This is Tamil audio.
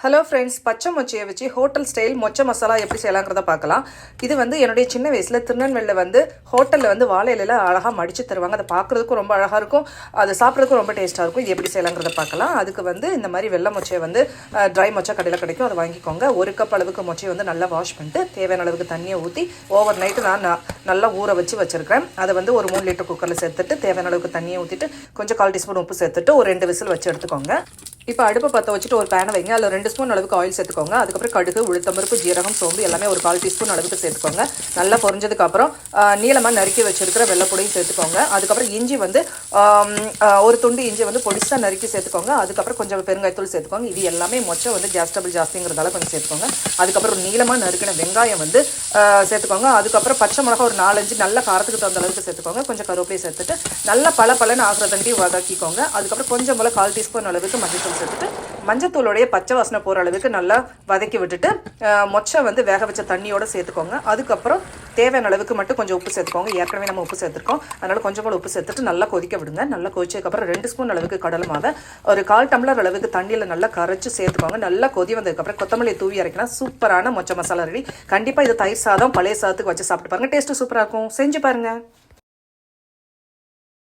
ஹலோ ஃப்ரெண்ட்ஸ், பச்சை மொச்சையை வச்சு ஹோட்டல் ஸ்டைல் மொச்சை மசாலா எப்படி செய்யலாங்கிறத பார்க்கலாம். இது என்னுடைய சின்ன வயசில் திருநெல்வேலியில் ஹோட்டலில் வாழை இலையில் அழகாக மடித்து தருவாங்க. அதை பார்க்குறதுக்கும் ரொம்ப அழகாக இருக்கும், அது சாப்பிட்றதுக்கும் ரொம்ப டேஸ்ட்டாக இருக்கும். இது எப்படி செய்யலாங்கிறத பார்க்கலாம். அதுக்கு இந்த மாதிரி வெள்ளை மொச்சையை ட்ரை மொச்சை கடையில் கிடைக்கும், அதை வாங்கிக்கோங்க. 1 கப் அளவுக்கு மொச்சையை நல்லா வாஷ் பண்ணிட்டு தேவையான அளவுக்கு தண்ணியை ஊற்றி ஓவர் நைட்டு நான் நல்லா ஊற வச்சுருக்கிறேன். அதை ஒரு 3 லிட்டர் குக்கரில் சேர்த்துட்டு தேவையான அளவுக்கு தண்ணியை ஊற்றிட்டு கொஞ்சம் 1/4 டீஸ்பூன் உப்பு சேர்த்துட்டு ஒரு 2 விசில் வச்சு எடுத்துக்கோங்க. இப்போ அடுப்பை பற்ற வச்சுட்டு ஒரு பேனை வைங்க. அதில் 2 ஸ்பூன் அளவுக்கு ஆயில் சேர்த்துக்கோங்க. அதுக்கப்புறம் கடுகு, உளுத்தம்பருப்பு, ஜீரகம், சோம்பு எல்லாமே ஒரு 1/4 டீஸ்பூன் அளவுக்கு சேர்த்துக்கோங்க. நல்லா பொரிஞ்சதுக்கப்புறம் நீளமாக நறுக்கி வச்சிருக்கிற வெள்ளைப்பொடியும் சேர்த்துக்கோங்க. அதுக்கப்புறம் இஞ்சி ஒரு துண்டு இஞ்சி பொடிசாக நறுக்கி சேர்த்துக்கோங்க. அதுக்கப்புறம் கொஞ்சம் பெருங்காயத்தூள் சேர்த்துக்கோங்க. இது எல்லாமே மொச்சை கேஸ் டபுள் ஜாஸ்திங்கிறதால கொஞ்சம் சேர்த்துக்கோங்க. அதுக்கப்புறம் நீளமாக நறுக்கின வெங்காயம் சேர்த்துக்கோங்க. அதுக்கப்புறம் பச்சை மிளகா ஒரு 4-5 நல்ல காரத்துக்கு தகுந்த அளவுக்கு சேர்த்துக்கோங்க. கொஞ்சம் கருவேப்பிலையை சேர்த்துட்டு நல்லா பல ஆகிற தண்டி வதக்கிக்கோங்க. அதுக்கப்புறம் கொஞ்சம் போல் 1/4 டீஸ்பூன் அளவுக்கு மஞ்சள் சேர்த்துட்டு மஞ்சத்தூளுடைய பச்சை வாசனை போகிற அளவுக்கு நல்லா வதக்கி விட்டுட்டு மொச்சை வேக வச்ச தண்ணியோடு சேர்த்துக்கோங்க. அதுக்கப்புறம் தேவையான அளவுக்கு மட்டும் கொஞ்சம் உப்பு சேர்த்துக்கோங்க. ஏற்கனவே நம்ம உப்பு சேர்த்துருக்கோம், அதனால் கொஞ்சம் போல் உப்பு சேர்த்துட்டு நல்லா கொதிக்க விடுங்க. நல்லா கொதிச்சதுக்கப்புறம் 2 ஸ்பூன் அளவுக்கு கடலை மாவை ஒரு 1/4 டம்ளர் அளவுக்கு தண்ணியில் நல்லா கரைச்சி சேர்த்துக்கோங்க. நல்லா கொதி வந்ததுக்கப்புறம் கொத்தமல்லி தூவி இறக்கினா சூப்பரான மொச்சை மசாலா ரெடி. கண்டிப்பாக இது தயிர் சாதம், பழைய சாதத்துக்கு வச்சு சாப்பிட்டு பாருங்கள், டேஸ்ட்டு சூப்பராக இருக்கும். செஞ்சு பாருங்கள்.